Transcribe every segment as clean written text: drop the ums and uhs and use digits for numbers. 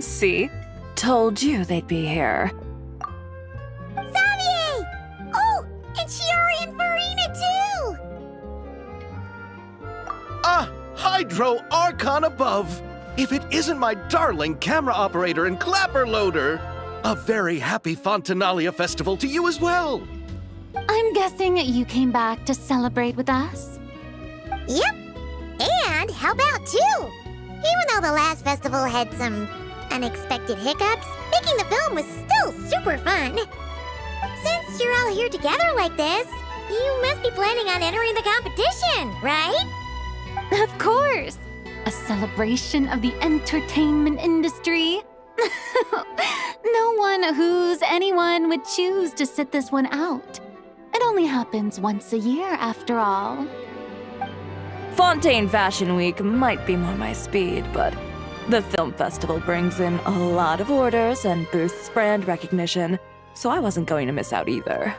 See? Told you they'd be here. Xavier! Oh, and Shiori and Farina too! Ah, Hydro Archon above! If it isn't my darling camera operator and clapper loader! A very happy Fontinalia Festival to you as well! I'm guessing you came back to celebrate with us? Yep. And how about two? Even though the last festival had some unexpected hiccups, making the film was still super fun. Since you're all here together like this, you must be planning on entering the competition, right? Of course! A celebration of the entertainment industry. No one who's anyone would choose to sit this one out. It only happens once a year, after all. Fontaine Fashion Week might be more my speed, but the film festival brings in a lot of orders and boosts brand recognition, so I wasn't going to miss out either.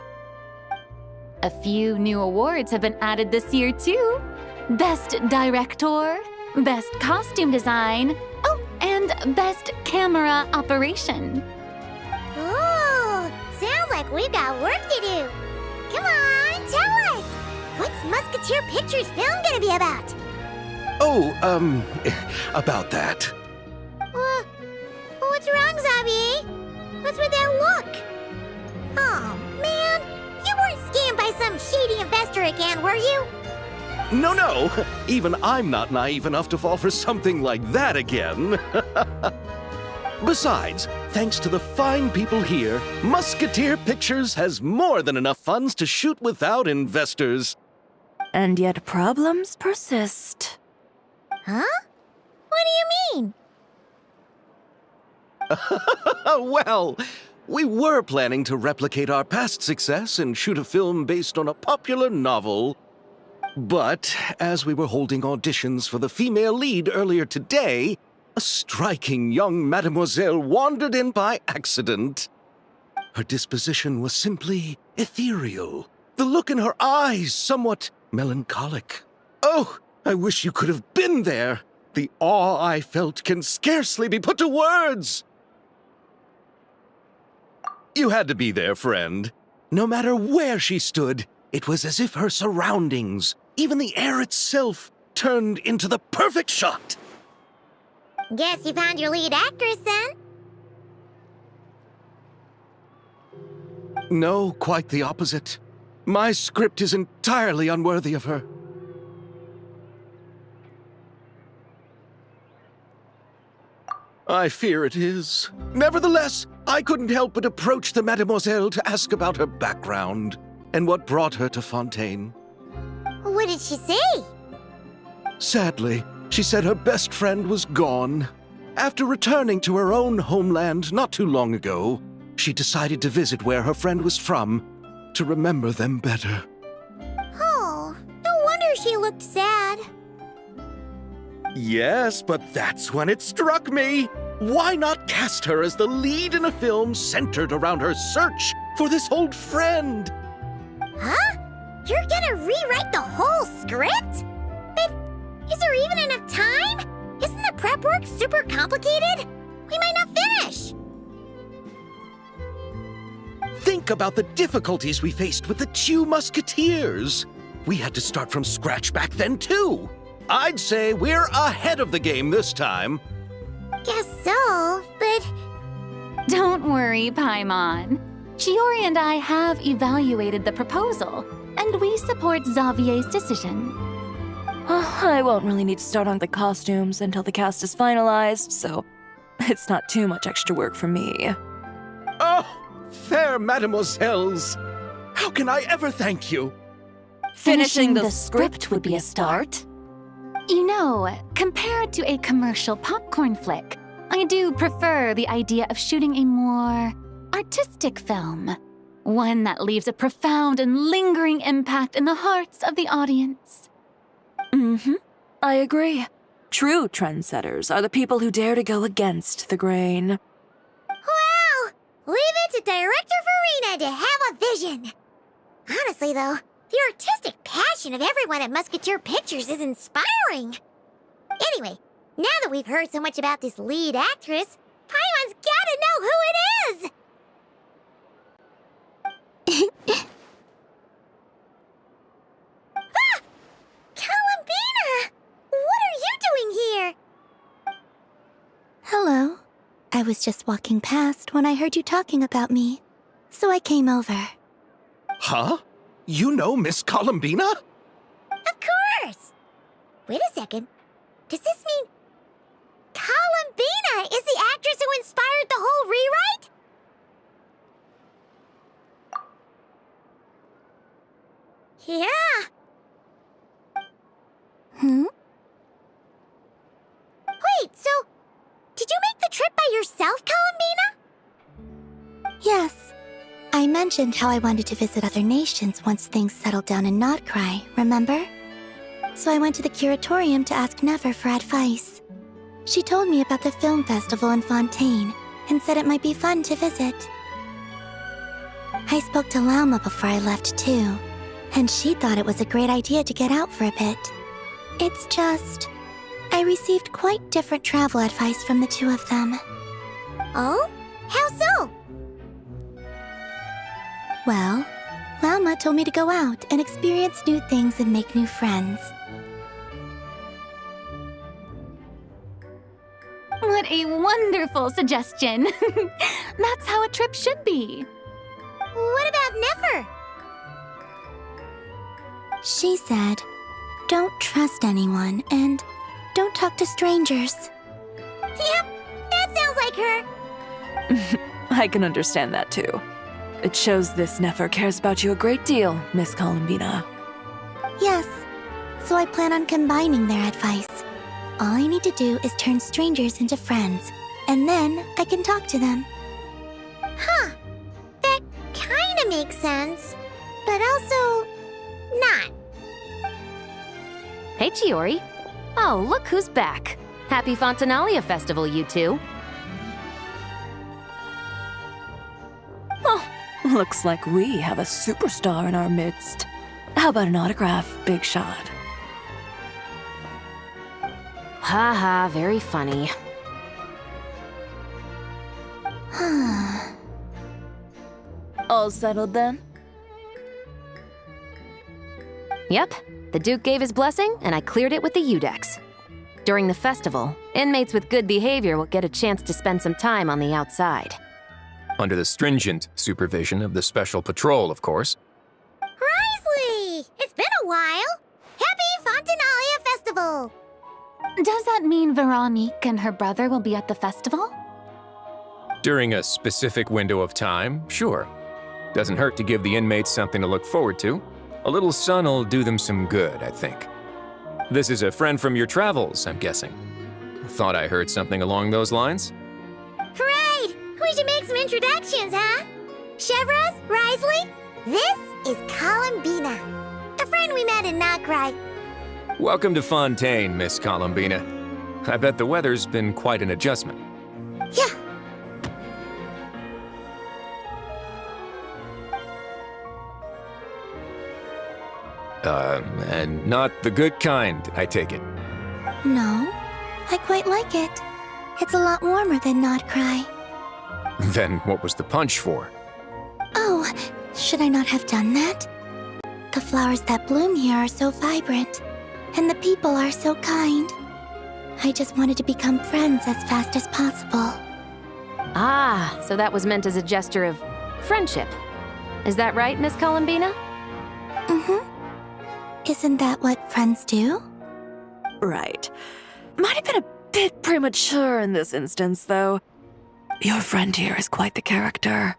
A few new awards have been added this year, too. Best Director, Best Costume Design, oh, and Best Camera Operation. Ooh, sounds like we've got work to do. Come on, tell us! What's Musketeer Pictures film gonna be about? Oh, about that. What's wrong, Xavier? What's with that look? Oh, man, you weren't scammed by some shady investor again, were you? No, even I'm not naive enough to fall for something like that again. Besides, thanks to the fine people here, Musketeer Pictures has more than enough funds to shoot without investors. And yet problems persist. Huh? What do you mean? Well, we were planning to replicate our past success and shoot a film based on a popular novel. But as we were holding auditions for the female lead earlier today, a striking young mademoiselle wandered in by accident. Her disposition was simply ethereal, the look in her eyes somewhat melancholic. Oh, I wish you could have been there. The awe I felt can scarcely be put to words. You had to be there, friend. No matter where she stood, it was as if her surroundings, even the air itself, turned into the perfect shot. Guess you found your lead actress, then? No, quite the opposite. My script is entirely unworthy of her. I fear it is. Nevertheless, I couldn't help but approach the mademoiselle to ask about her background and what brought her to Fontaine. What did she say? Sadly, she said her best friend was gone. After returning to her own homeland not too long ago, she decided to visit where her friend was from to remember them better. Oh, no wonder she looked sad. Yes, but that's when it struck me. Why not cast her as the lead in a film centered around her search for this old friend? Huh? You're gonna rewrite the whole script? But is there even enough time? Isn't the prep work super complicated? We might not finish. Think about the difficulties we faced with the two Musketeers. We had to start from scratch back then, too. I'd say we're ahead of the game this time. Guess so, but... Don't worry, Paimon. Shiori and I have evaluated the proposal, and we support Xavier's decision. I won't really need to start on the costumes until the cast is finalized, so it's not too much extra work for me. Oh, fair mademoiselles. How can I ever thank you? Finishing the script would be a start. You know, compared to a commercial popcorn flick, I do prefer the idea of shooting a more artistic film. One that leaves a profound and lingering impact in the hearts of the audience. I agree. True trendsetters are the people who dare to go against the grain. Wow! Leave it to Director Farina to have a vision. Honestly, though, the artistic passion of everyone at Musketeer Pictures is inspiring. Anyway, now that we've heard so much about this lead actress, Paimon's gotta know who it is! Ah! Columbina! What are you doing here? Hello. I was just walking past when I heard you talking about me, so I came over. Huh? You know Miss Columbina? Of course! Wait a second. Does this mean Columbina is the actress who inspired the whole rewrite? Yeah. Wait, so did you make the trip by yourself, Columbina? Yes. I mentioned how I wanted to visit other nations once things settled down in Notcry, remember? So I went to the curatorium to ask Never for advice. She told me about the film festival in Fontaine and said it might be fun to visit. I spoke to Lauma before I left too, and she thought it was a great idea to get out for a bit. It's just, I received quite different travel advice from the two of them. Oh? How so? Well, Lauma told me to go out and experience new things and make new friends. What a wonderful suggestion. That's how a trip should be. What about Never? She said, don't trust anyone and don't talk to strangers. Yep, that sounds like her. I can understand that too. It shows this Nefer cares about you a great deal, Miss Columbina. Yes, so I plan on combining their advice. All I need to do is turn strangers into friends, and then I can talk to them. Huh. That kinda makes sense, but also not. Hey, Chiori. Oh, look who's back. Happy Fontinalia Festival, you two. Oh, looks like we have a superstar in our midst. How about an autograph, Big Shot? Haha, very funny. All settled then? Yep, the Duke gave his blessing, and I cleared it with the Udex. During the festival, inmates with good behavior will get a chance to spend some time on the outside. Under the stringent supervision of the Special Patrol, of course. Risley! It's been a while. Happy Fontinalia Festival! Does that mean Veronique and her brother will be at the festival? During a specific window of time, sure. Doesn't hurt to give the inmates something to look forward to. A little sun'll do them some good, I think. This is a friend from your travels, I'm guessing. Thought I heard something along those lines. Right! We should make some introductions, huh? Chevros, Risley, this is Columbina, a friend we met in Notcry. Welcome to Fontaine, Miss Columbina. I bet the weather's been quite an adjustment. Yeah. And not the good kind, I take it. No, I quite like it. It's a lot warmer than Notcry. Then what was the punch for? Oh, should I not have done that? The flowers that bloom here are so vibrant, and the people are so kind. I just wanted to become friends as fast as possible. Ah, so that was meant as a gesture of friendship. Is that right, Miss Columbina? Mm-hmm. Isn't that what friends do? Right. Might have been a bit premature in this instance, though. Your friend here is quite the character.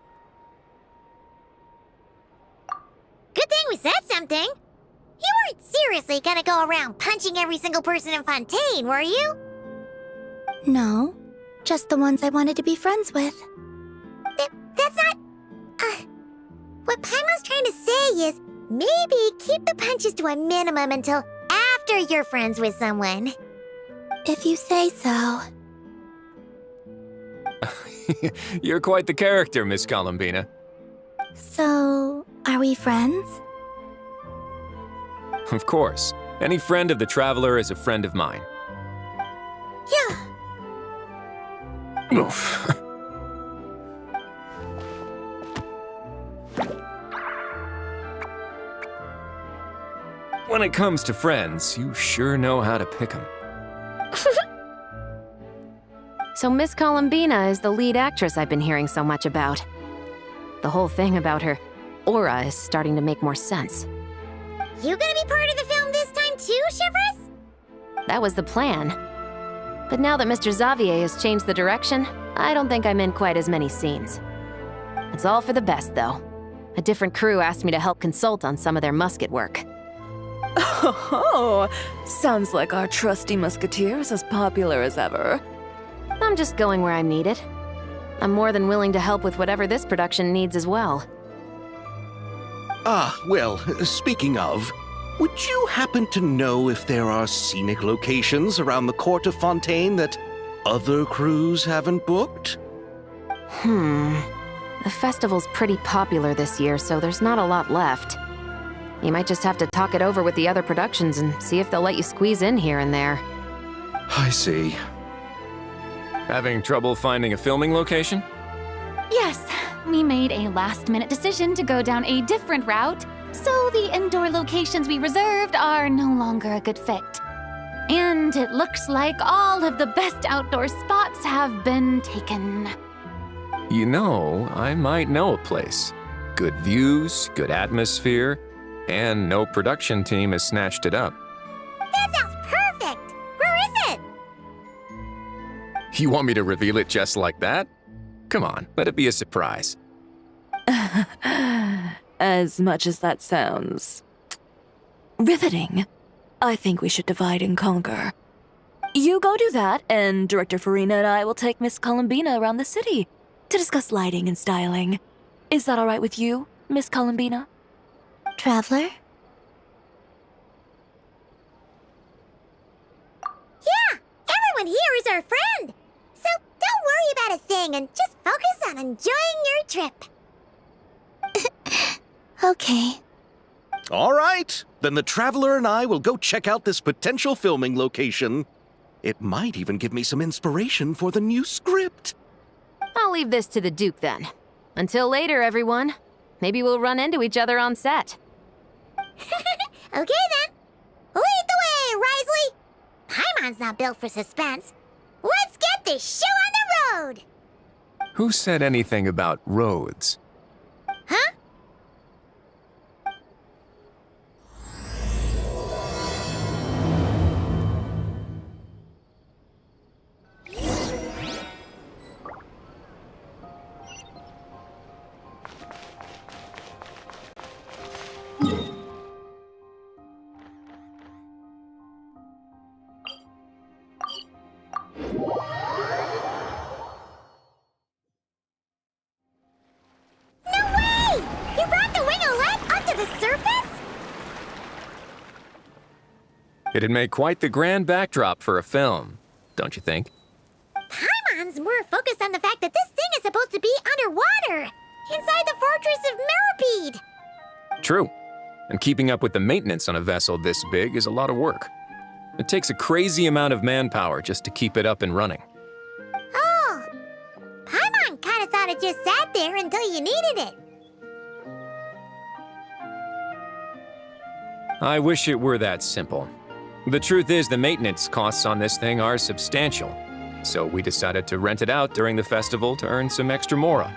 Good thing we said something. You weren't seriously gonna go around punching every single person in Fontaine, were you? No, just the ones I wanted to be friends with. That's not... what Paimon's trying to say is maybe keep the punches to a minimum until after you're friends with someone. If you say so. You're quite the character, Miss Columbina. So, are we friends? Of course. Any friend of the Traveler is a friend of mine. Yeah. Oof. When it comes to friends, you sure know how to pick 'em. So Miss Columbina is the lead actress I've been hearing so much about. The whole thing about her aura is starting to make more sense. You gonna be part of the film this time too, Shivers? That was the plan. But now that Mr. Xavier has changed the direction, I don't think I'm in quite as many scenes. It's all for the best, though. A different crew asked me to help consult on some of their musket work. Oh, sounds like our trusty musketeer is as popular as ever. I'm just going where I'm needed. I'm more than willing to help with whatever this production needs as well. Ah, well, speaking of, would you happen to know if there are scenic locations around the court of Fontaine that other crews haven't booked? The festival's pretty popular this year, so there's not a lot left. You might just have to talk it over with the other productions and see if they'll let you squeeze in here and there. I see. Having trouble finding a filming location? Yes, we made a last-minute decision to go down a different route, so the indoor locations we reserved are no longer a good fit. And it looks like all of the best outdoor spots have been taken. You know, I might know a place. Good views, good atmosphere, and no production team has snatched it up. That sounds perfect! Where is it? You want me to reveal it just like that? Come on, let it be a surprise. As much as that sounds riveting, I think we should divide and conquer. You go do that, and Director Farina and I will take Miss Columbina around the city to discuss lighting and styling. Is that all right with you, Miss Columbina? Traveler? Yeah! Everyone here is our friend! So don't worry about a thing and just focus on enjoying your trip. Okay. All right, then the Traveler and I will go check out this potential filming location. It might even give me some inspiration for the new script. I'll leave this to the Duke then. Until later, everyone. Maybe we'll run into each other on set. Okay then. Lead the way, Risley! Paimon's not built for suspense. Let's get this show on the road! Who said anything about roads? Huh? It'd make quite the grand backdrop for a film, don't you think? Paimon's more focused on the fact that this thing is supposed to be underwater, inside the fortress of Meripede. True. And keeping up with the maintenance on a vessel this big is a lot of work. It takes a crazy amount of manpower just to keep it up and running. Oh, Paimon kind of thought it just sat there until you needed it. I wish it were that simple. The truth is the maintenance costs on this thing are substantial, so we decided to rent it out during the festival to earn some extra mora.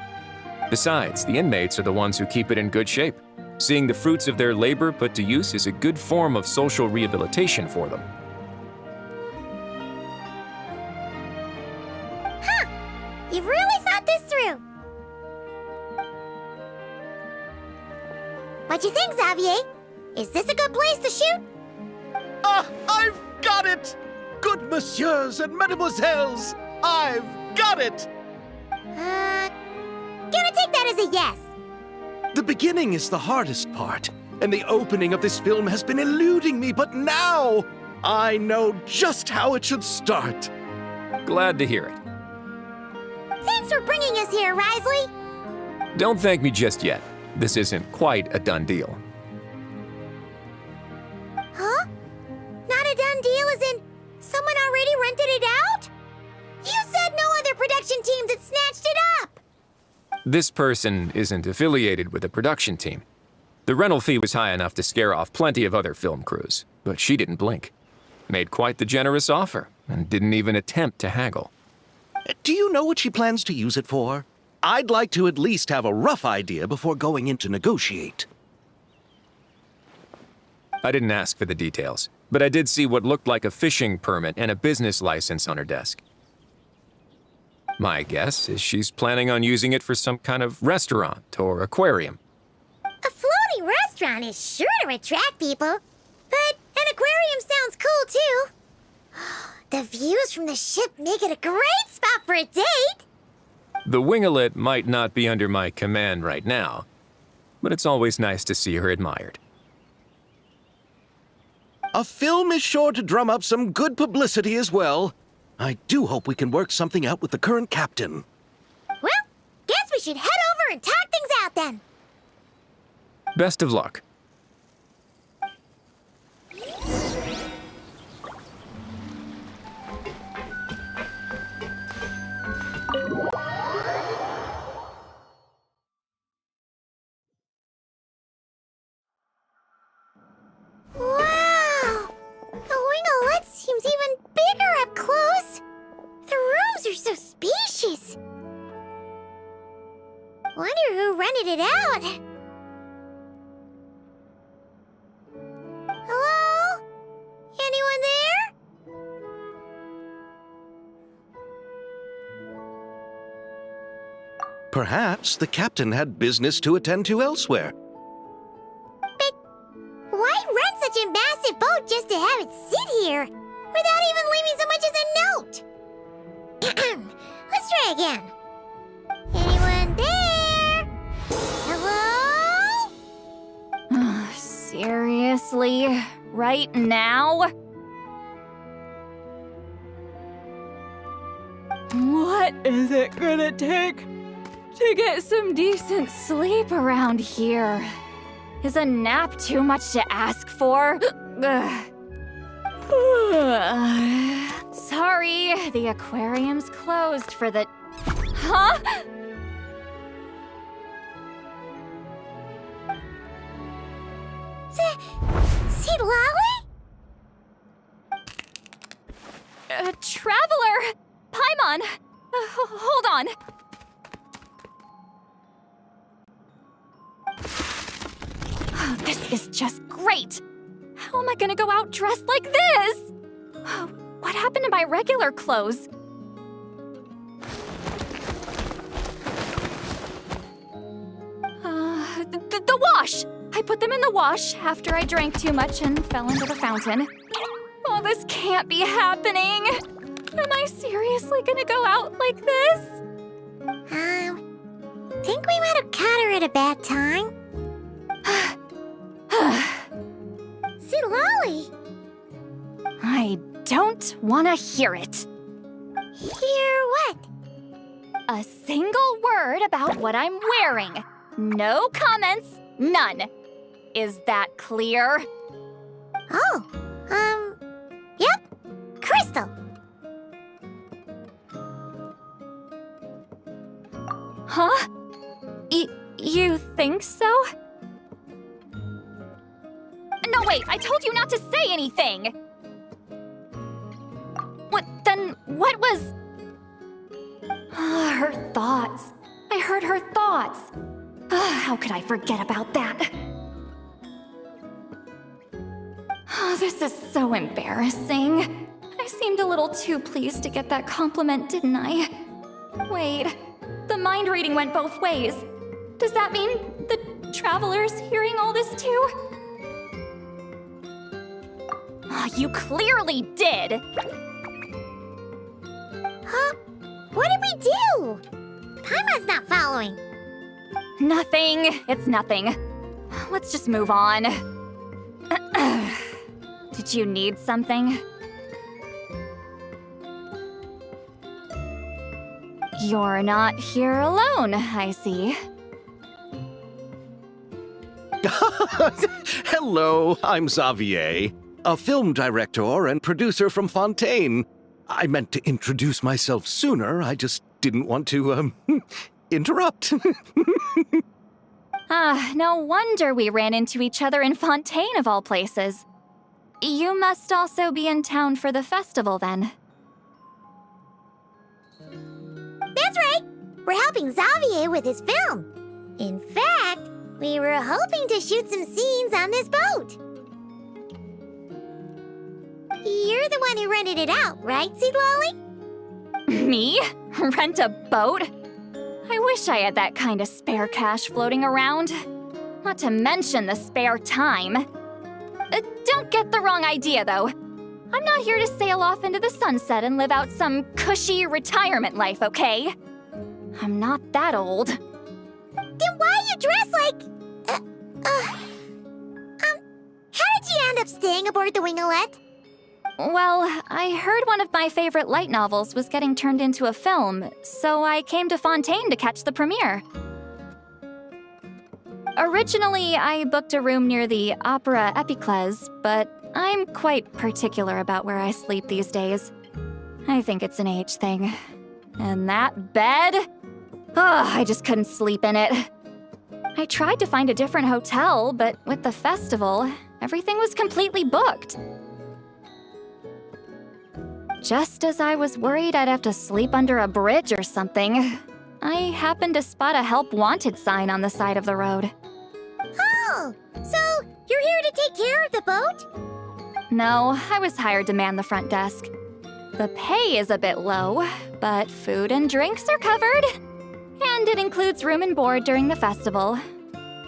Besides, the inmates are the ones who keep it in good shape. Seeing the fruits of their labor put to use is a good form of social rehabilitation for them. Huh, you've really thought this through. What you think, Xavier? Is this a good place to shoot? Ah, I've got it! Good messieurs and mesdemoiselles, I've got it! Gonna take that yes. The beginning is the hardest part, and the opening of this film has been eluding me, but now I know just how it should start. Glad to hear it. Thanks for bringing us here, Risley. Don't thank me just yet. This isn't quite a done deal. Huh? Not a done deal as in someone already rented it out? You said no other production teams had snatched it up! This person isn't affiliated with a production team. The rental fee was high enough to scare off plenty of other film crews, but she didn't blink. Made quite the generous offer, and didn't even attempt to haggle. Do you know what she plans to use it for? I'd like to at least have a rough idea before going in to negotiate. I didn't ask for the details, but I did see what looked like a fishing permit and a business license on her desk. My guess is she's planning on using it for some kind of restaurant or aquarium. A floating restaurant is sure to attract people, but an aquarium sounds cool too. The views from the ship make it a great spot for a date. The winglet might not be under my command right now, but it's always nice to see her admired. A film is sure to drum up some good publicity as well. I do hope we can work something out with the current captain. Well, guess we should head over and talk things out then. Best of luck. Wow! The winglet seems even bigger up close. The rooms are so spacious. Wonder who rented it out. Hello? Anyone there? Perhaps the captain had business to attend to elsewhere. But why rent such a massive boat just to have it sit here without even leaving so much as a note? Let's try again. Anyone there? Hello? Seriously? Right now? What is it gonna take to get some decent sleep around here? Is a nap too much to ask for? Sorry, the aquarium's closed for the... Huh? See Lolly? Traveler! Paimon! Hold on. Oh, this is just great! How am I gonna go out dressed like this? What happened to my regular clothes? The wash! I put them in the wash after I drank too much and fell into the fountain. Oh, this can't be happening! Am I seriously gonna go out like this? Think we might have caught her at a bad time. See Lolly? I don't wanna hear it. Hear what? A single word about what I'm wearing. No comments, none. Is that clear? Oh, yep. Crystal. Huh? You think so? No, wait, I told you not to say anything! What was... Her thoughts. I heard her thoughts. How could I forget about that? Oh, this is so embarrassing. I seemed a little too pleased to get that compliment, didn't I? Wait, the mind reading went both ways. Does that mean the traveler's hearing all this too? Oh, you clearly did! Huh? What did we do? Paimon's not following. Nothing. It's nothing. Let's just move on. Did you need something? You're not here alone, I see. Hello, I'm Xavier, a film director and producer from Fontaine. I meant to introduce myself sooner, I just didn't want to, interrupt. No wonder we ran into each other in Fontaine of all places. You must also be in town for the festival then. That's right! We're helping Xavier with his film. In fact, we were hoping to shoot some scenes on this boat. You're the one who rented it out, right, Seed Lolly? Me? Rent a boat? I wish I had that kind of spare cash floating around. Not to mention the spare time. Don't get the wrong idea, though. I'm not here to sail off into the sunset and live out some cushy retirement life, okay? I'm not that old. Then why you dress like... how did you end up staying aboard the Winglet? Well, I heard one of my favorite light novels was getting turned into a film, so I came to Fontaine to catch the premiere. Originally, I booked a room near the Opera Epiclese, but I'm quite particular about where I sleep these days. I think it's an age thing. And that bed? I just couldn't sleep in it. I tried to find a different hotel, but with the festival, everything was completely booked. Just as I was worried I'd have to sleep under a bridge or something, I happened to spot a help wanted sign on the side of the road. Oh, so you're here to take care of the boat? No, I was hired to man the front desk. The pay is a bit low, but food and drinks are covered. And it includes room and board during the festival.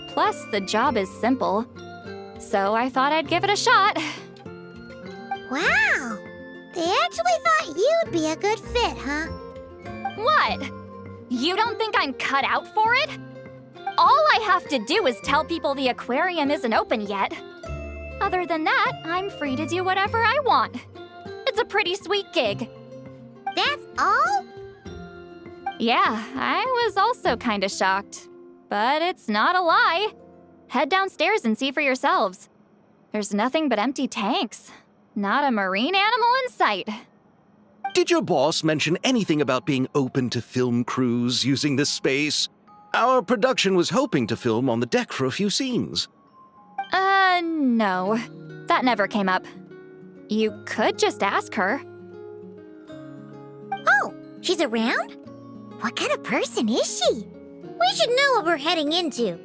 Plus, the job is simple. So I thought I'd give it a shot. Wow, they actually thought you'd be a good fit, huh? What? You don't think I'm cut out for it? All I have to do is tell people the aquarium isn't open yet. Other than that, I'm free to do whatever I want. It's a pretty sweet gig. That's all? Yeah, I was also kinda shocked. But it's not a lie. Head downstairs and see for yourselves. There's nothing but empty tanks. Not a marine animal in sight. Did your boss mention anything about being open to film crews using this space? Our production was hoping to film on the deck for a few scenes. No. That never came up. You could just ask her. Oh, she's around? What kind of person is she? We should know what we're heading into.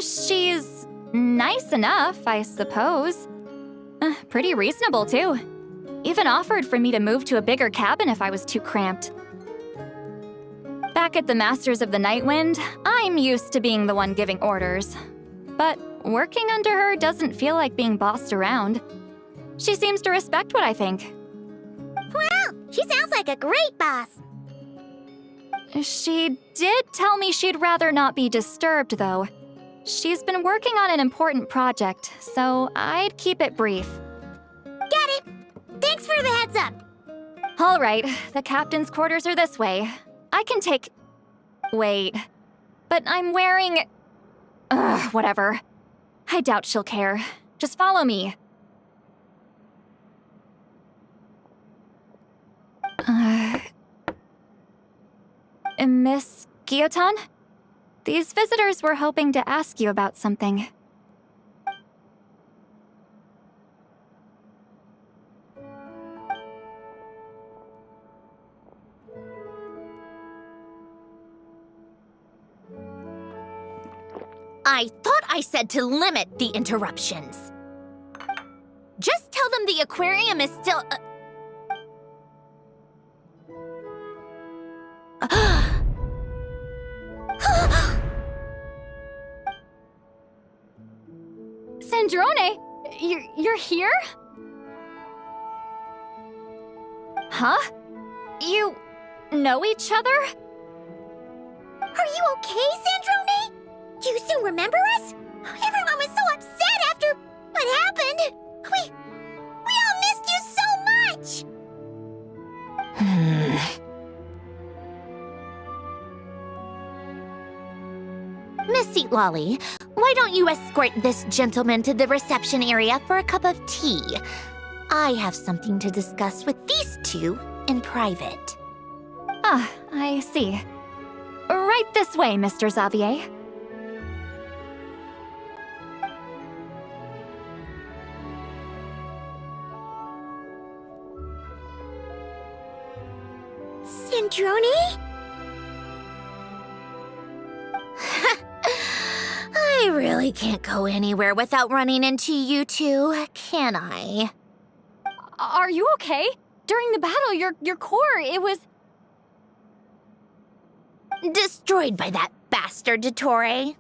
She's nice enough, I suppose. Pretty reasonable, too. Even offered for me to move to a bigger cabin if I was too cramped. Back at the Masters of the Night Wind, I'm used to being the one giving orders. But working under her doesn't feel like being bossed around. She seems to respect what I think. Wow, she sounds like a great boss. She did tell me she'd rather not be disturbed, though. She's been working on an important project, so I'd keep it brief. Got it. Thanks for the heads up. All right, the captain's quarters are this way. I can take... Wait. But I'm wearing... whatever. I doubt she'll care. Just follow me. Miss Guillotin? These visitors were hoping to ask you about something. I thought I said to limit the interruptions. Just tell them the aquarium is still... Sandrone, you're here? Huh? You know each other? you okay, Sandrone? Do you still remember us? Everyone was so upset after what happened. We all missed you so much. Miss Seat Lolly, why don't you escort this gentleman to the reception area for a cup of tea? I have something to discuss with these two in private. Ah, I see. Right this way, Mr. Xavier. Sandrone? I really can't go anywhere without running into you two, can I? Are you okay? During the battle, your core, it was... Destroyed by that bastard Dottore.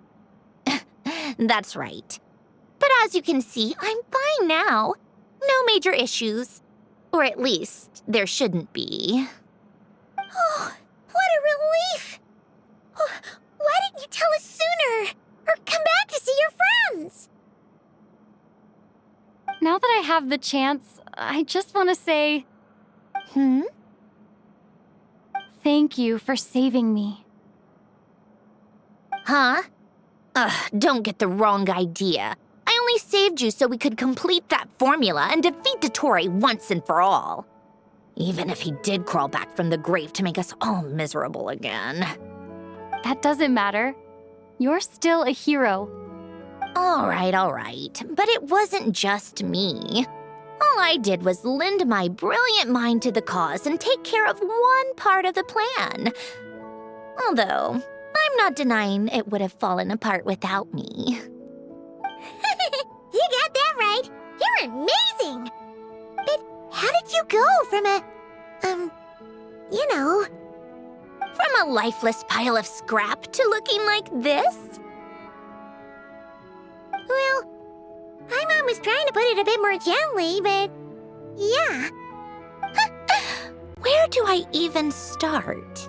That's right. But as you can see, I'm fine now. No major issues. Or at least, there shouldn't be. Oh, what a relief! Oh, why didn't you tell us sooner? Or come back to see your friends? Now that I have the chance, I just want to say... Thank you for saving me. Huh? Don't get the wrong idea. I only saved you so we could complete that formula and defeat Dottore once and for all. Even if he did crawl back from the grave to make us all miserable again. That doesn't matter. You're still a hero. All right. But it wasn't just me. All I did was lend my brilliant mind to the cause and take care of one part of the plan. Although, I'm not denying it would have fallen apart without me. You got that right. You're amazing. But how did you go from From a lifeless pile of scrap to looking like this? Well, my mom was trying to put it a bit more gently, but yeah. Where do I even start?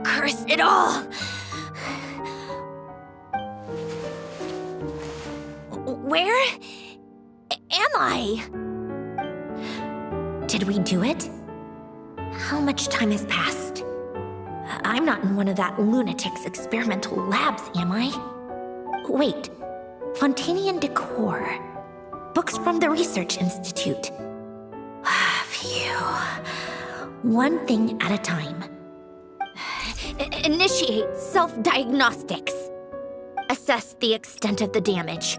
Curse it all! Where am I? Did we do it? How much time has passed? I'm not in one of that lunatic's experimental labs, am I? Wait, Fontanian decor. Books from the Research Institute. Phew. One thing at a time. Initiate self-diagnostics. Assess the extent of the damage.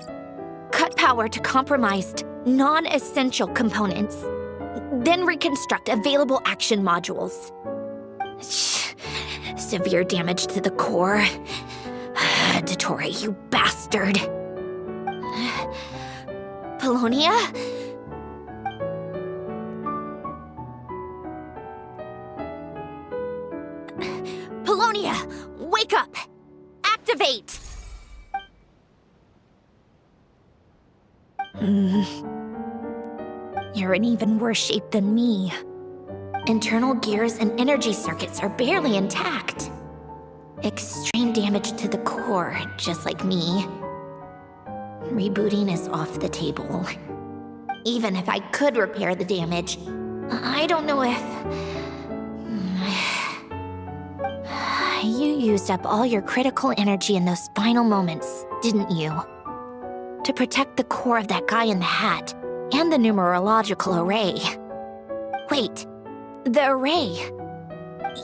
Cut power to compromised, non-essential components. Then reconstruct available action modules. Severe damage to the core. Dottore, you bastard. Polonia? Polonia, wake up! Activate! You're in even worse shape than me. Internal gears and energy circuits are barely intact. Extreme damage to the core, just like me. Rebooting is off the table. Even if I could repair the damage, I don't know if... You used up all your critical energy in those final moments, didn't you? To protect the core of that guy in the hat, and the numerological array. Wait, the array.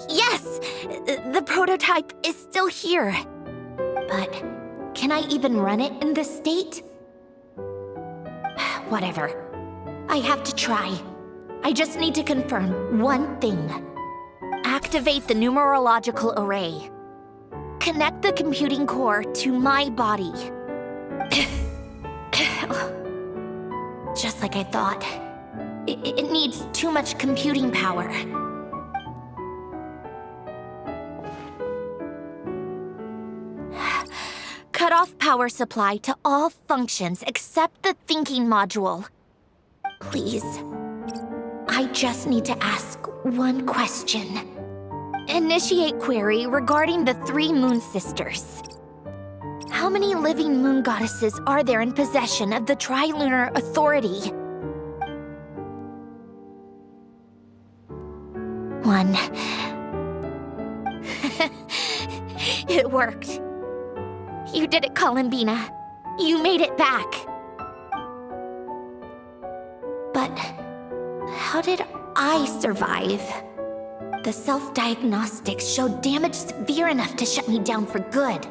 Yes! The prototype is still here. But can I even run it in this state? Whatever. I have to try. I just need to confirm one thing. Activate the numerological array. Connect the computing core to my body. Just like I thought. It needs too much computing power. Cut off power supply to all functions except the thinking module. Please. I just need to ask one question. Initiate query regarding the 3 moon sisters. How many living moon goddesses are there in possession of the Trilunar Authority? 1. It worked. You did it, Columbina. You made it back. But how did I survive? The self-diagnostics showed damage severe enough to shut me down for good.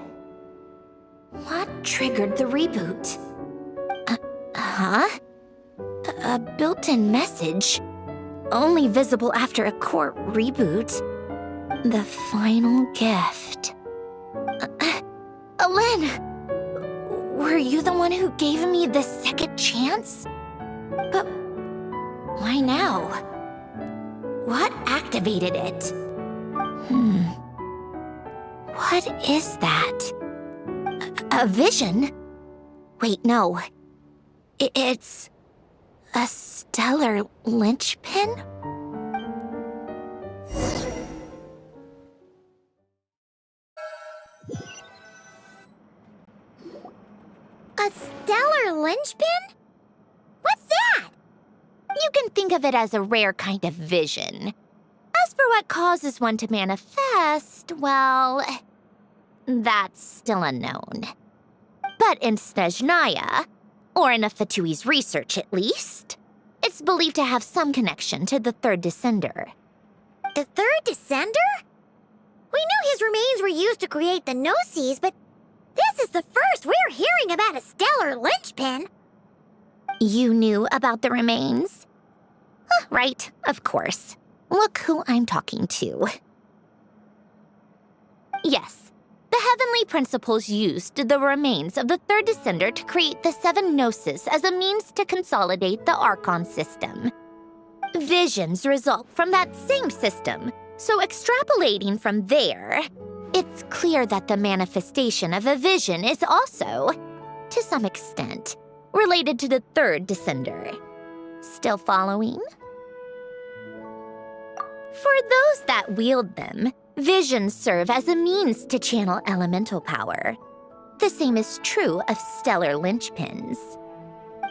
What triggered the reboot? A built-in message? Only visible after a core reboot? The final gift. Alen! Were you the one who gave me the second chance? But why now? What activated it? What is that? A vision? Wait, no. It's a stellar linchpin? A stellar linchpin? What's that? You can think of it as a rare kind of vision. As for what causes one to manifest, well, that's still unknown. But in Snezhnaya, or in Afatui's research at least, it's believed to have some connection to the third descender. The third descender? We knew his remains were used to create the Gnosis, but this is the first we're hearing about a stellar linchpin. You knew about the remains? Right, of course. Look who I'm talking to. Yes, the heavenly principles used the remains of the third descender to create the 7 Gnosis as a means to consolidate the Archon system. Visions result from that same system, so extrapolating from there, it's clear that the manifestation of a vision is also, to some extent, related to the third descender. Still following? For those that wield them, visions serve as a means to channel elemental power. The same is true of stellar linchpins.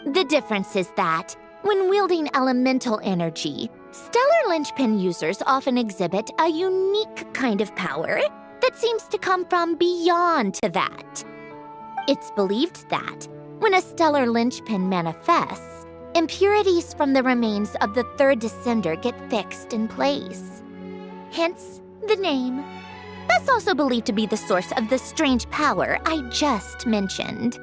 The difference is that, when wielding elemental energy, stellar linchpin users often exhibit a unique kind of power that seems to come from beyond to that. It's believed that, when a stellar linchpin manifests, impurities from the remains of the third descender get fixed in place. Hence, the name. That's also believed to be the source of the strange power I just mentioned.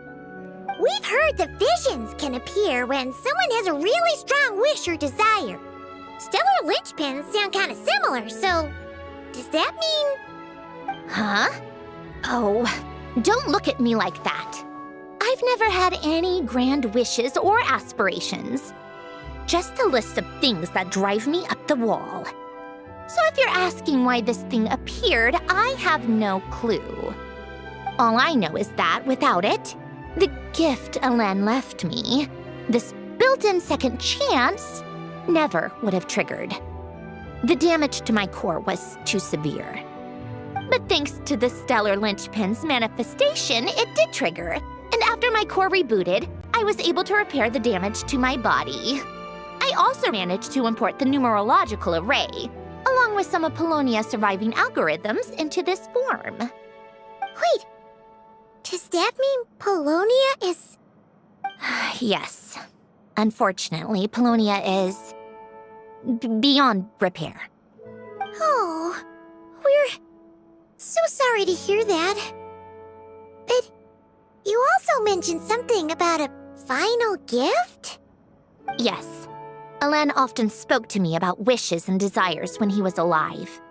We've heard that visions can appear when someone has a really strong wish or desire. Stellar linchpins sound kind of similar, so does that mean... Huh? Oh, don't look at me like that. I've never had any grand wishes or aspirations. Just a list of things that drive me up the wall. So if you're asking why this thing appeared, I have no clue. All I know is that without it, the gift Alen left me, this built-in second chance, never would have triggered. The damage to my core was too severe. But thanks to the stellar linchpin's manifestation, it did trigger. And after my core rebooted, I was able to repair the damage to my body. I also managed to import the numerological array, along with some of Polonia's surviving algorithms, into this form. Wait, does that mean Polonia is... Yes. Unfortunately, Polonia is... beyond repair. Oh, we're so sorry to hear that. But you also mentioned something about a final gift? Yes. Alen often spoke to me about wishes and desires when he was alive.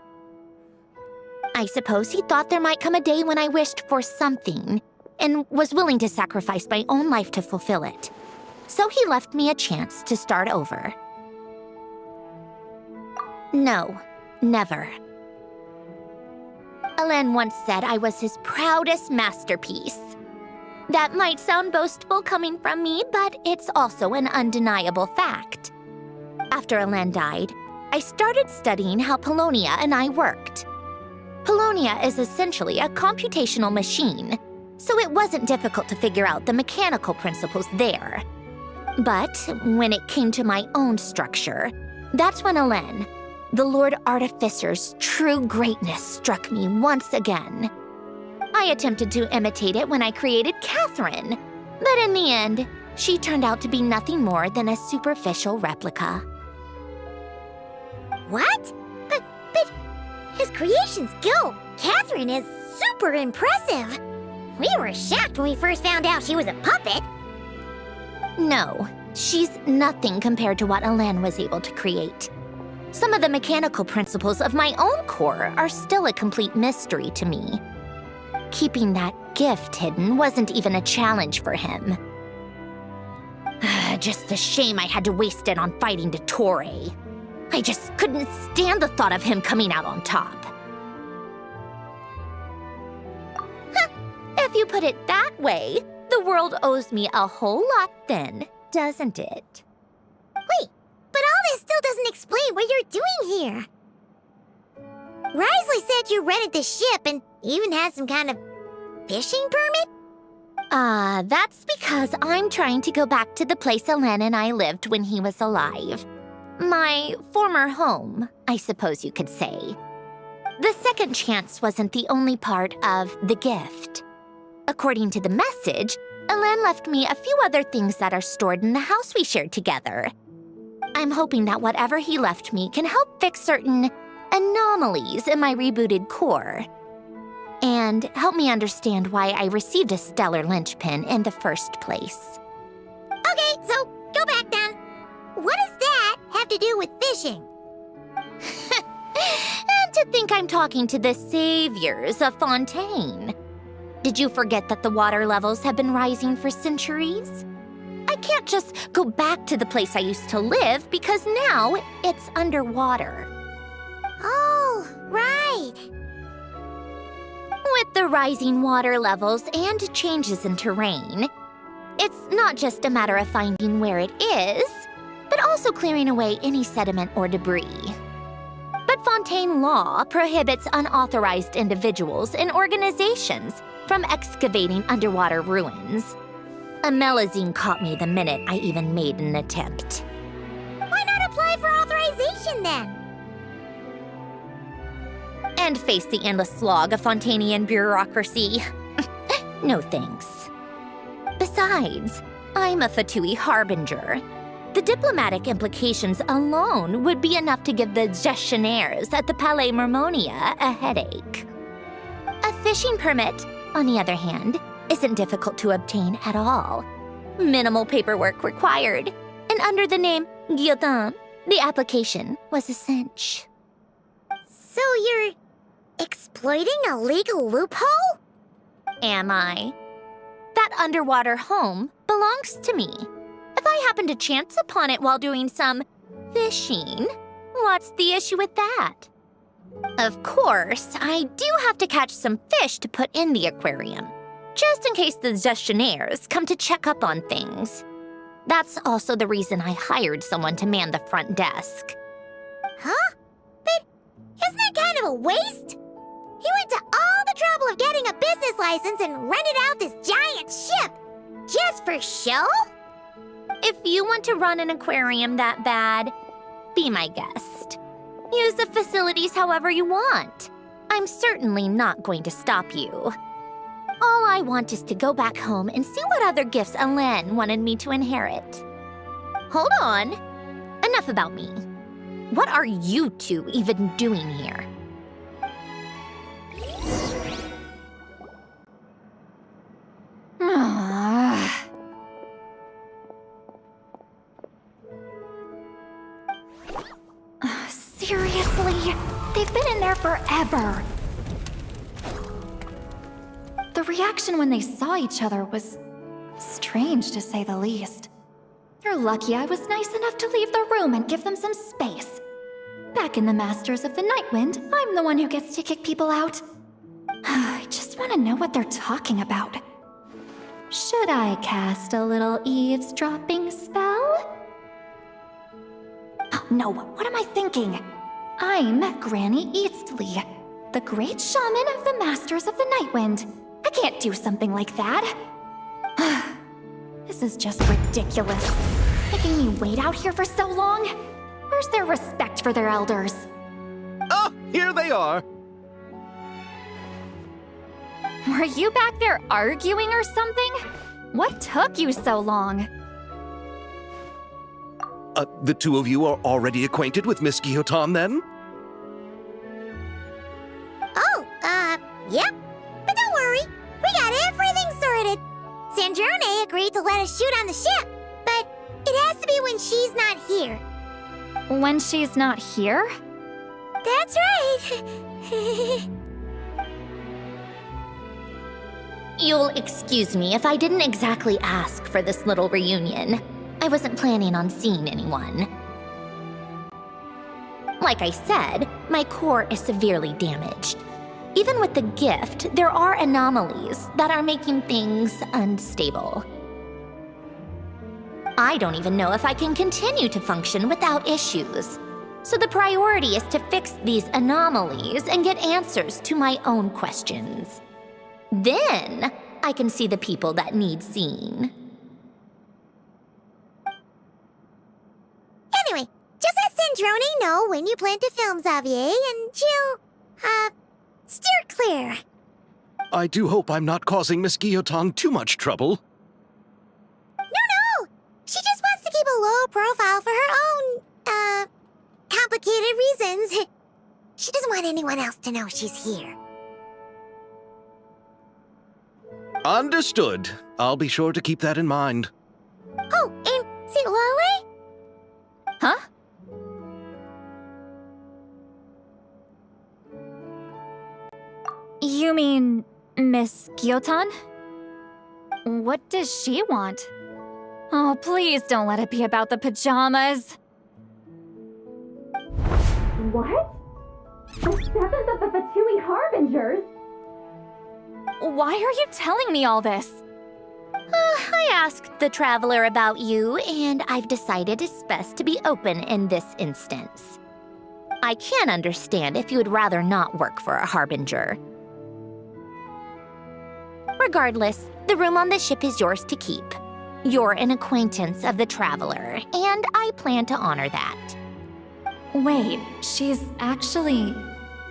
I suppose he thought there might come a day when I wished for something, and was willing to sacrifice my own life to fulfill it. So he left me a chance to start over. No, never. Alain once said I was his proudest masterpiece. That might sound boastful coming from me, but it's also an undeniable fact. After Alain died, I started studying how Polonia and I worked. Polonia is essentially a computational machine, so it wasn't difficult to figure out the mechanical principles there. But when it came to my own structure, that's when Alain, the Lord Artificer's true greatness, struck me once again. I attempted to imitate it when I created Catherine, but in the end, she turned out to be nothing more than a superficial replica. What? But his creation skill, Catherine, is super impressive. We were shocked when we first found out she was a puppet. No, she's nothing compared to what Alain was able to create. Some of the mechanical principles of my own core are still a complete mystery to me. Keeping that gift hidden wasn't even a challenge for him. Just a shame I had to waste it on fighting Dottore. I just couldn't stand the thought of him coming out on top. If you put it that way, the world owes me a whole lot then, doesn't it? Wait, but all this still doesn't explain what you're doing here. Risley said you rented the ship and even had some kind of fishing permit? That's because I'm trying to go back to the place Alain and I lived when he was alive. My former home, I suppose you could say. The second chance wasn't the only part of the gift. According to the message, Alain left me a few other things that are stored in the house we shared together. I'm hoping that whatever he left me can help fix certain anomalies in my rebooted core, and help me understand why I received a stellar linchpin in the first place. Okay, so go back then. What does that have to do with fishing? And to think I'm talking to the saviors of Fontaine. Did you forget that the water levels have been rising for centuries? I can't just go back to the place I used to live because now it's underwater. Oh, right. With the rising water levels and changes in terrain, it's not just a matter of finding where it is, but also clearing away any sediment or debris. But Fontaine law prohibits unauthorized individuals and organizations from excavating underwater ruins. A Melazine caught me the minute I even made an attempt. Why not apply for authorization then? And face the endless slog of Fontainian bureaucracy. No thanks. Besides, I'm a Fatui harbinger. The diplomatic implications alone would be enough to give the gestionnaires at the Palais Mermonia a headache. A fishing permit, on the other hand, isn't difficult to obtain at all. Minimal paperwork required, and under the name Guillotin, the application was a cinch. So you're exploiting a legal loophole? Am I? That underwater home belongs to me. If I happen to chance upon it while doing some fishing, what's the issue with that? Of course, I do have to catch some fish to put in the aquarium, just in case the gestionnaires come to check up on things. That's also the reason I hired someone to man the front desk. Huh? But isn't that kind of a waste? He went to all the trouble of getting a business license and rented out this giant ship, just for show? If you want to run an aquarium that bad, be my guest. Use the facilities however you want. I'm certainly not going to stop you. All I want is to go back home and see what other gifts Alain wanted me to inherit. Hold on. Enough about me. What are you two even doing here? Seriously? They've been in there forever. The reaction when they saw each other was strange, to say the least. They're lucky I was nice enough to leave the room and give them some space. Back in the Masters of the Nightwind, I'm the one who gets to kick people out. I just want to know what they're talking about. Should I cast a little eavesdropping spell? Oh, no, what am I thinking? I'm Granny Eastley, the great shaman of the Masters of the Nightwind. I can't do something like that. This is just ridiculous. Making me wait out here for so long? Where's their respect for their elders? Oh, here they are. Were you back there arguing or something? What took you so long? The two of you are already acquainted with Miss Guillotin, then? Oh, yep. But don't worry, we got everything sorted. Sanjurne agreed to let us shoot on the ship, but it has to be when she's not here. When she's not here? That's right. You'll excuse me if I didn't exactly ask for this little reunion. I wasn't planning on seeing anyone. Like I said, my core is severely damaged. Even with the gift, there are anomalies that are making things unstable. I don't even know if I can continue to function without issues. So the priority is to fix these anomalies and get answers to my own questions. Then, I can see the people that need seeing. Anyway, just let Sanjurne know when you plan to film Xavier, and she'll, steer clear. I do hope I'm not causing Miss Guillotin too much trouble. No! She just wants to keep a low profile for her own, complicated reasons. She doesn't want anyone else to know she's here. Understood. I'll be sure to keep that in mind. Oh, and see Lale? Huh? You mean Miss Guillotin? What does she want? Oh, please don't let it be about the pajamas. What? The 7th of the VIII Harbingers? Why are you telling me all this? I asked the Traveler about you, and I've decided it's best to be open in this instance. I can understand if you would rather not work for a Harbinger. Regardless, the room on the ship is yours to keep. You're an acquaintance of the Traveler, and I plan to honor that. Wait, she's actually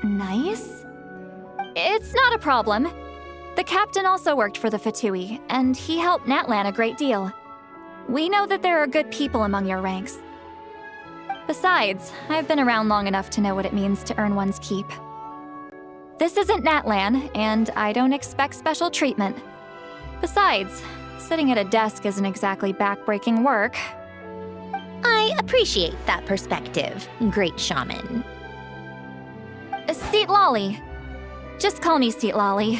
nice? It's not a problem. The captain also worked for the VIII, and he helped Natlan a great deal. We know that there are good people among your ranks. Besides, I've been around long enough to know what it means to earn one's keep. This isn't Natlan, and I don't expect special treatment. Besides, sitting at a desk isn't exactly backbreaking work. I appreciate that perspective, great shaman. Seat Lolly. Just call me Seat Lolly.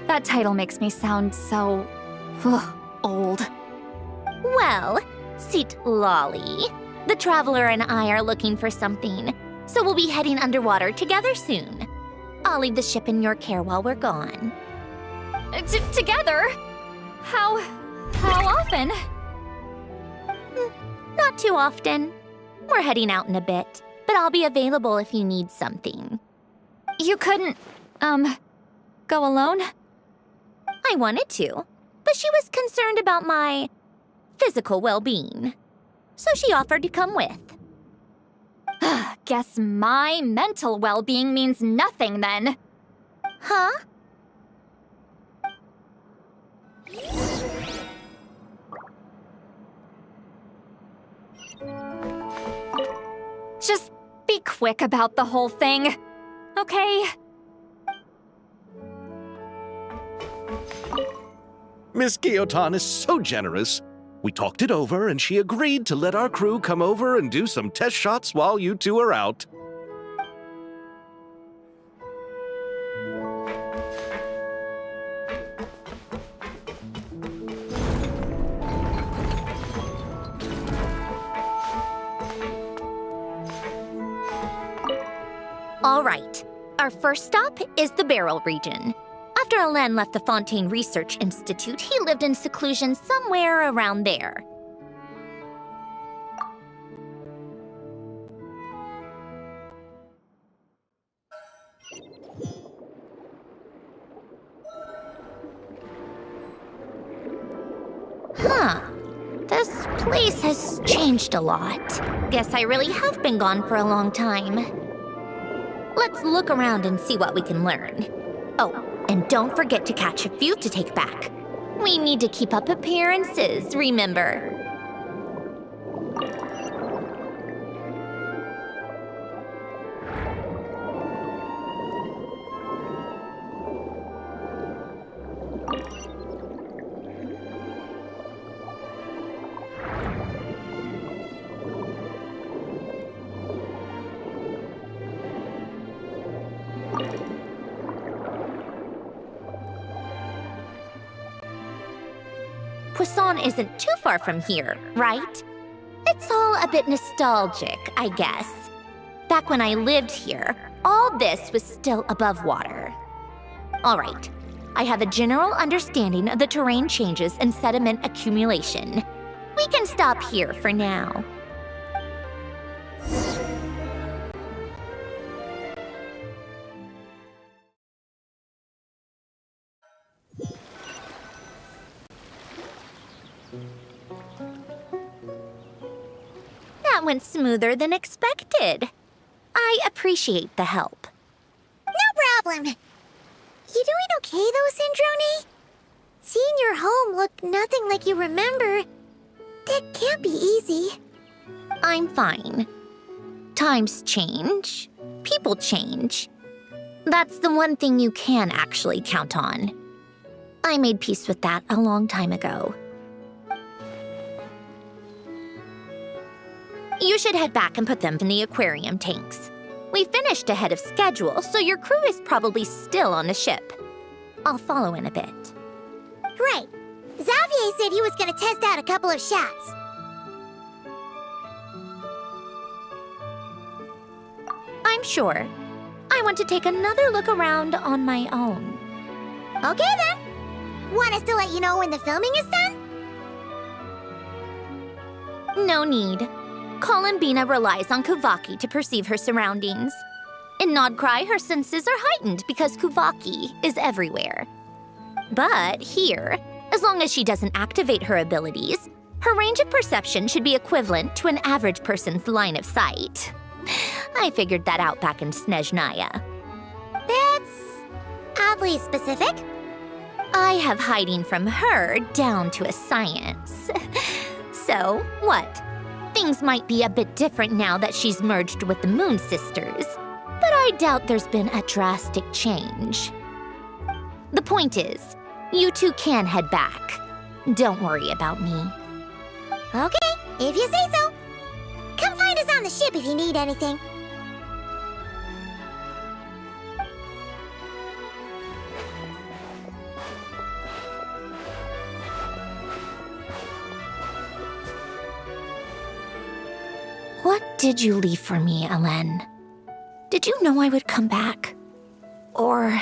That title makes me sound so... old. Well, Seat Lolly, the Traveler and I are looking for something, so we'll be heading underwater together soon. I'll leave the ship in your care while we're gone. Together? How often? Not too often. We're heading out in a bit, but I'll be available if you need something. You couldn't, go alone? I wanted to, but she was concerned about my physical well-being, so she offered to come with. Guess my mental well-being means nothing then. Huh? Just be quick about the whole thing, okay? Miss Guillotin is so generous. We talked it over, and she agreed to let our crew come over and do some test shots while you two are out. All right. Our first stop is the Barrel region. After Alain left the Fontaine Research Institute, he lived in seclusion somewhere around there. Huh. This place has changed a lot. Guess I really have been gone for a long time. Let's look around and see what we can learn. Oh, and don't forget to catch a few to take back. We need to keep up appearances, remember? Poisson isn't too far from here, right? It's all a bit nostalgic, I guess. Back when I lived here, all this was still above water. All right, I have a general understanding of the terrain changes and sediment accumulation. We can stop here for now. That went smoother than expected. I appreciate the help. No problem. You doing okay though, Syndrome? Seeing your home look nothing like you remember, that can't be easy. I'm fine. Times change. People change. That's the one thing you can actually count on. I made peace with that a long time ago. You should head back and put them in the aquarium tanks. We finished ahead of schedule, so your crew is probably still on the ship. I'll follow in a bit. Right. Xavier said he was gonna test out a couple of shots. I'm sure. I want to take another look around on my own. Okay then. Want us to let you know when the filming is done? No need. Columbina relies on Kuvaki to perceive her surroundings. In Nodcry, her senses are heightened because Kuvaki is everywhere. But here, as long as she doesn't activate her abilities, her range of perception should be equivalent to an average person's line of sight. I figured that out back in Snezhnaya. That's oddly specific. I have hiding from her down to a science. So, what? Things might be a bit different now that she's merged with the Moon Sisters, but I doubt there's been a drastic change. The point is, you two can head back. Don't worry about me. Okay, if you say so. Come find us on the ship if you need anything. What did you leave for me, Alain? Did you know I would come back? Or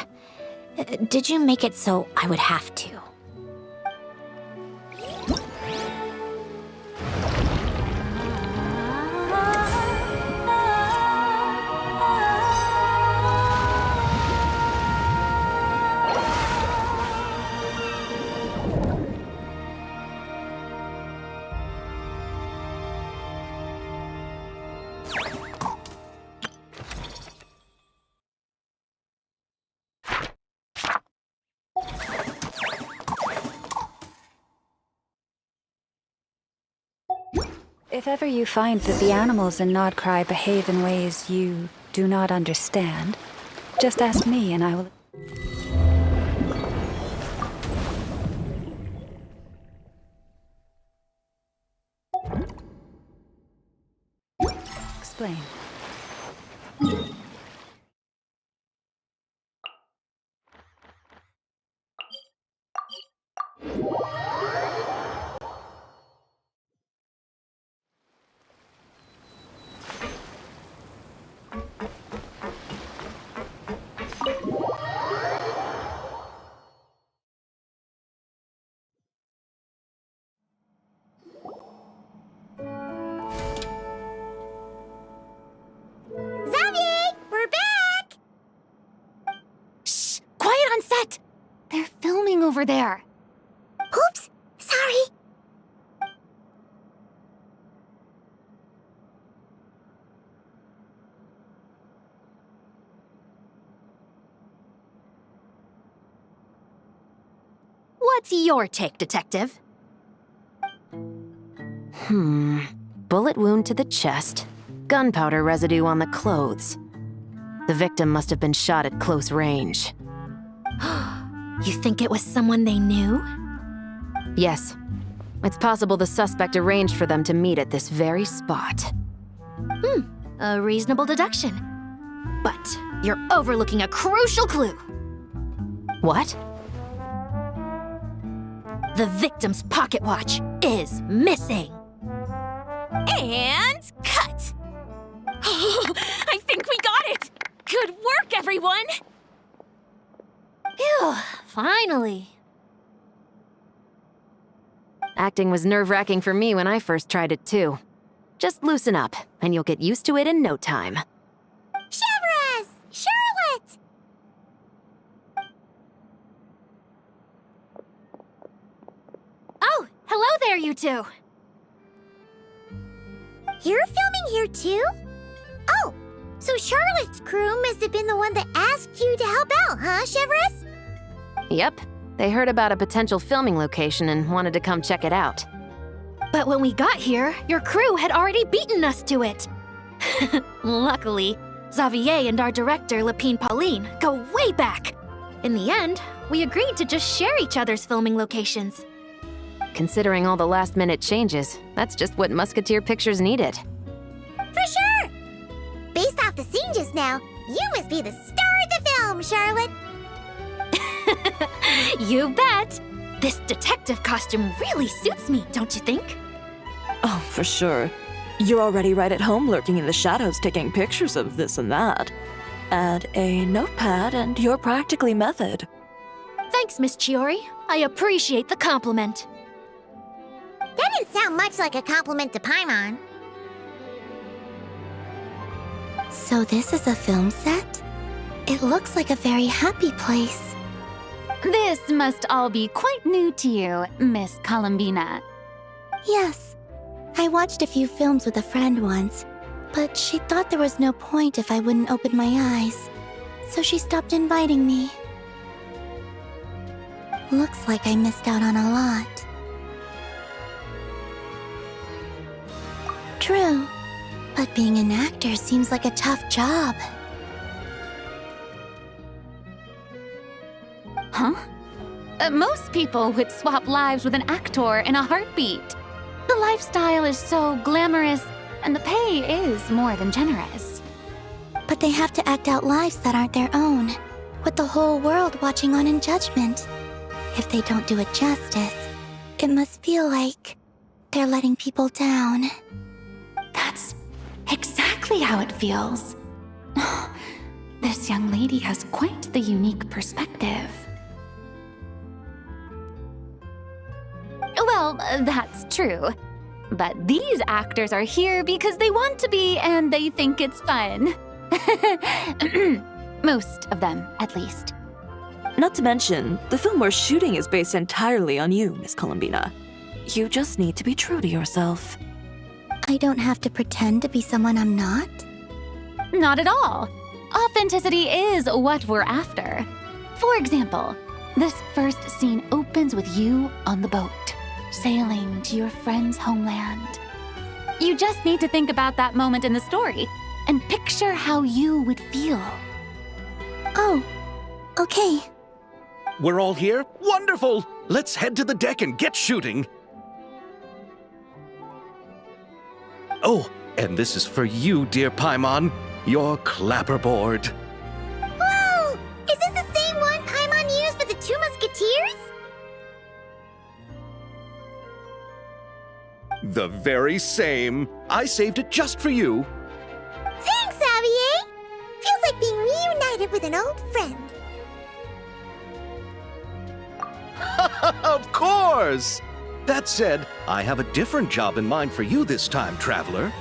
did you make it so I would have to? If ever you find that the animals in Nodcry behave in ways you do not understand, just ask me and I will... explain. over there. Oops, sorry. What's your take, Detective? Bullet wound to the chest. Gunpowder residue on the clothes. The victim must have been shot at close range. You think it was someone they knew? Yes. It's possible the suspect arranged for them to meet at this very spot. A reasonable deduction. But you're overlooking a crucial clue. What? The victim's pocket watch is missing. And cut! I think we got it! Good work, everyone! Phew, finally. Acting was nerve-wracking for me when I first tried it too. Just loosen up, and you'll get used to it in no time. Severus! Charlotte! Oh, hello there, you two. You're filming here too? Oh, so Charlotte's crew must have been the one that asked you to help out, huh, Severus? Yep. They heard about a potential filming location and wanted to come check it out. But when we got here, your crew had already beaten us to it. Luckily, Xavier and our director, Lapine Pauline, go way back. In the end, we agreed to just share each other's filming locations. Considering all the last-minute changes, that's just what Musketeer Pictures needed. For sure! Based off the scene just now, you must be the star of the film, Charlotte! You bet! This detective costume really suits me, don't you think? Oh, for sure. You're already right at home lurking in the shadows taking pictures of this and that. Add a notepad and you're practically method. Thanks, Miss Chiori. I appreciate the compliment. That didn't sound much like a compliment to Paimon. So this is a film set? It looks like a very happy place. This must all be quite new to you, Miss Columbina. Yes. I watched a few films with a friend once, but she thought there was no point if I wouldn't open my eyes. So she stopped inviting me. Looks like I missed out on a lot. True, but being an actor seems like a tough job. Huh? Most people would swap lives with an actor in a heartbeat. The lifestyle is so glamorous, and the pay is more than generous. But they have to act out lives that aren't their own, with the whole world watching on in judgment. If they don't do it justice, it must feel like they're letting people down. That's exactly how it feels. This young lady has quite the unique perspective. Well, that's true. But these actors are here because they want to be and they think it's fun. Most of them, at least. Not to mention, the film we're shooting is based entirely on you, Miss Columbina. You just need to be true to yourself. I don't have to pretend to be someone I'm not? Not at all. Authenticity is what we're after. For example, this first scene opens with you on the boat, sailing to your friend's homeland. You just need to think about that moment in the story and picture how you would feel. Oh, okay. We're all here? Wonderful! Let's head to the deck and get shooting. Oh, and this is for you, dear Paimon, your clapperboard. Whoa! Is this the same one Paimon used for the Two Musketeers? The very same. I saved it just for you. Thanks, Xavier! Feels like being reunited with an old friend. Of course! That said, I have a different job in mind for you this time, Traveler.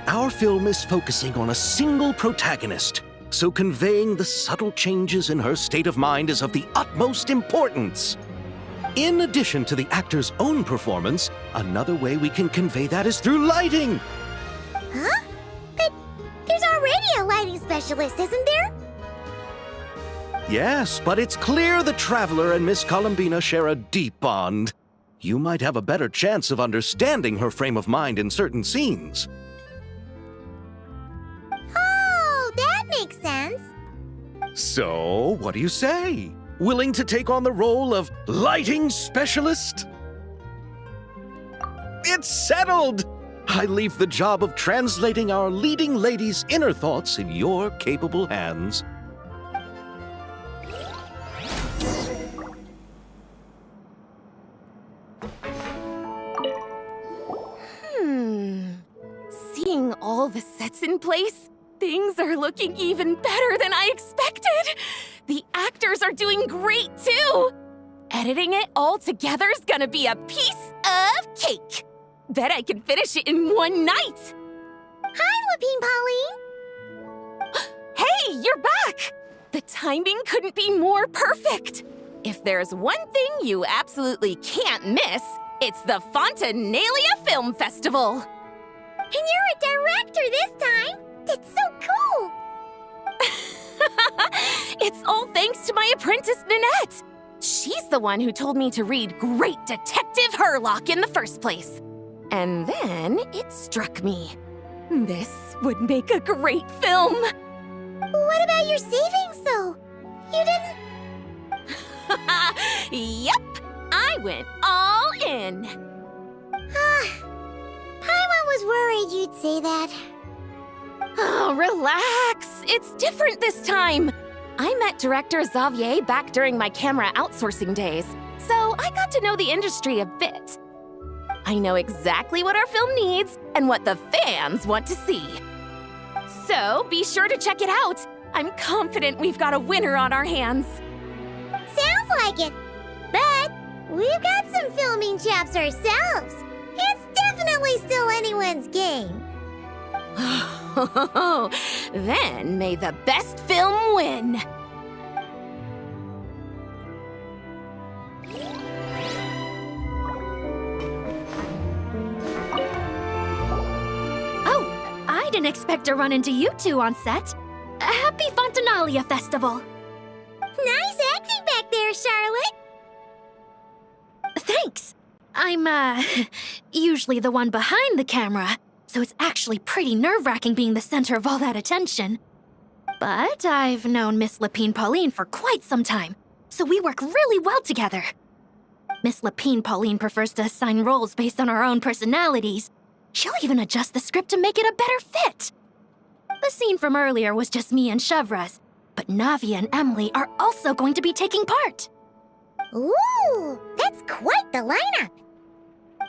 Our film is focusing on a single protagonist, so conveying the subtle changes in her state of mind is of the utmost importance. In addition to the actor's own performance, another way we can convey that is through lighting. Huh? But there's already a lighting specialist, isn't there? Yes, but it's clear the Traveler and Miss Columbina share a deep bond. You might have a better chance of understanding her frame of mind in certain scenes. Oh, that makes sense. So, what do you say? Willing to take on the role of lighting specialist? It's settled! I leave the job of translating our leading lady's inner thoughts in your capable hands. Seeing all the sets in place, things are looking even better than I expected. The actors are doing great too. Editing it all together is gonna be a piece of cake. Bet I can finish it in one night. Hi, Lapine Pauline. Hey, you're back! The timing couldn't be more perfect. If there's one thing you absolutely can't miss, it's the Fontinalia Film Festival. And you're a director this time. That's so cool. It's all thanks to my apprentice, Nanette. She's the one who told me to read Great Detective Herlock in the first place. And then it struck me. This would make a great film. What about your savings, though? You didn't... Yep, I went all in. Paimon was worried you'd say that. Oh, relax. It's different this time. I met director Xavier back during my camera outsourcing days, so I got to know the industry a bit. I know exactly what our film needs and what the fans want to see. So be sure to check it out. I'm confident we've got a winner on our hands. Sounds like it. But we've got some filming chops ourselves. It's definitely still anyone's game. Then may the best film win. Oh, I didn't expect to run into you two on set. Happy Fontinalia Festival. Nice acting back there, Charlotte. Thanks. I'm, usually the one behind the camera, so it's actually pretty nerve-wracking being the center of all that attention. But I've known Miss Lapine Pauline for quite some time, so we work really well together. Miss Lapine Pauline prefers to assign roles based on our own personalities. She'll even adjust the script to make it a better fit. The scene from earlier was just me and Chevres, but Navia and Emily are also going to be taking part. Ooh, that's quite the lineup.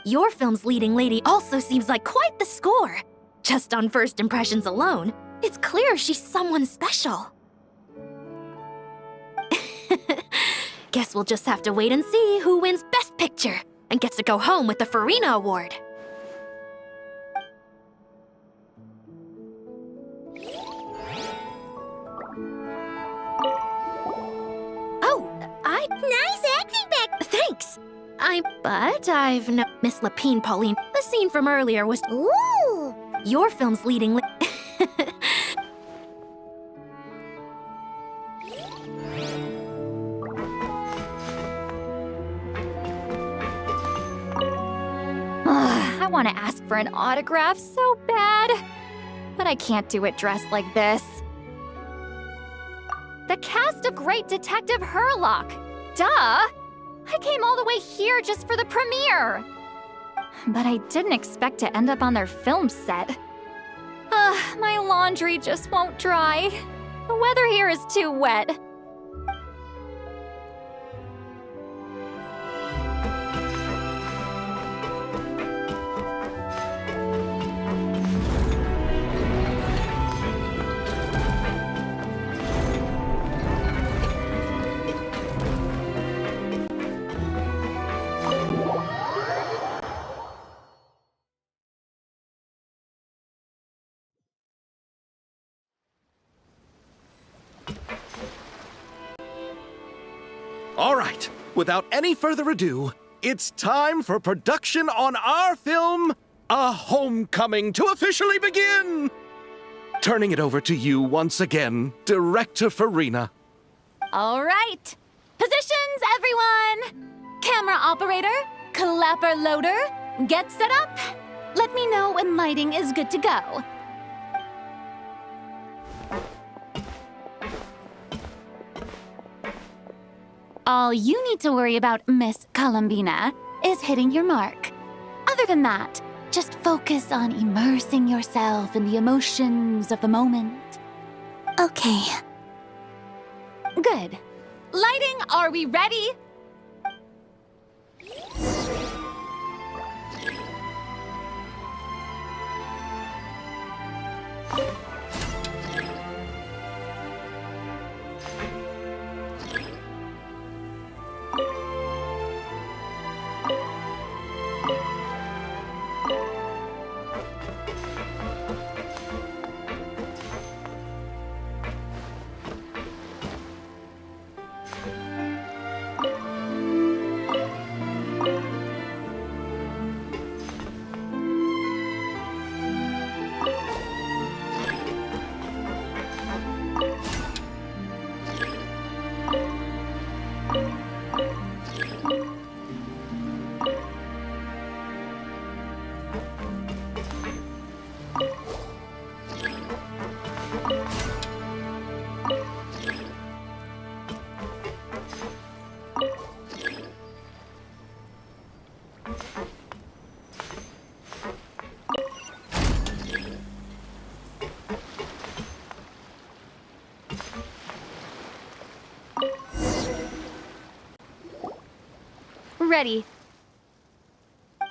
Your film's leading lady also seems like quite the score. Just on first impressions alone, it's clear she's someone special. Guess we'll just have to wait and see who wins Best Picture and gets to go home with the Farina Award. Nice acting back. Thanks. But I've known Miss Lapine Pauline. The scene from earlier was... Ooh. Your film's leading... I want to ask for an autograph so bad, but I can't do it dressed like this. The cast of Great Detective Herlock. Duh! I came all the way here just for the premiere. But I didn't expect to end up on their film set. My laundry just won't dry. The weather here is too wet. without any further ado, it's time for production on our film, A Homecoming, to officially begin! Turning it over to you once again, Director Farina. All right. Positions, everyone! Camera operator, clapper loader, get set up. Let me know when lighting is good to go. All you need to worry about, Miss Columbina, is hitting your mark. Other than that, just focus on immersing yourself in the emotions of the moment. Okay. Good. Lighting, are we ready? Ready.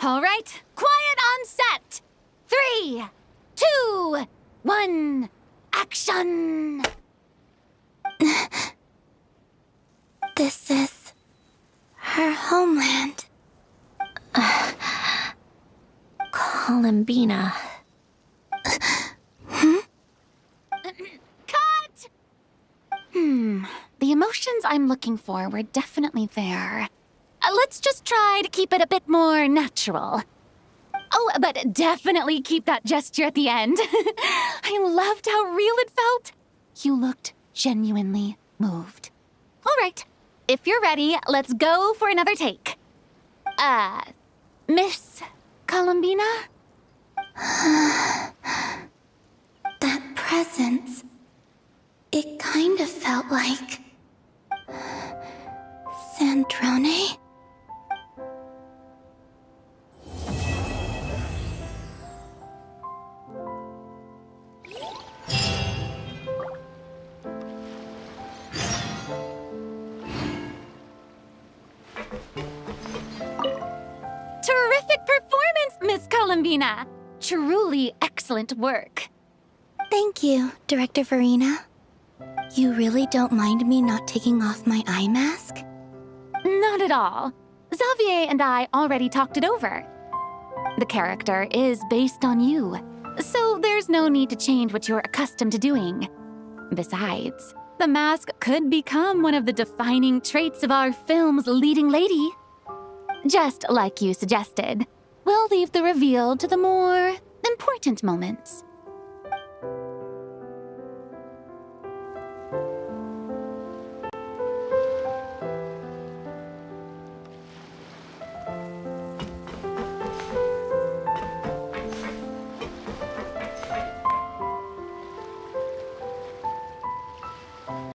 All right, quiet on set. 3, 2, 1, action! This is her homeland. Columbina. Cut! The emotions I'm looking for were definitely there. Let's just try to keep it a bit more natural. Oh, but definitely keep that gesture at the end. I loved how real it felt. You looked genuinely moved. All right, if you're ready, let's go for another take. Miss Columbina? That presence. It kind of felt like... Sandrone? Terrific performance, Miss Columbina! Truly excellent work. Thank you, Director Farina. You really don't mind me not taking off my eye mask? Not at all. Xavier and I already talked it over. The character is based on you, so there's no need to change what you're accustomed to doing. Besides, the mask could become one of the defining traits of our film's leading lady. Just like you suggested, we'll leave the reveal to the more important moments.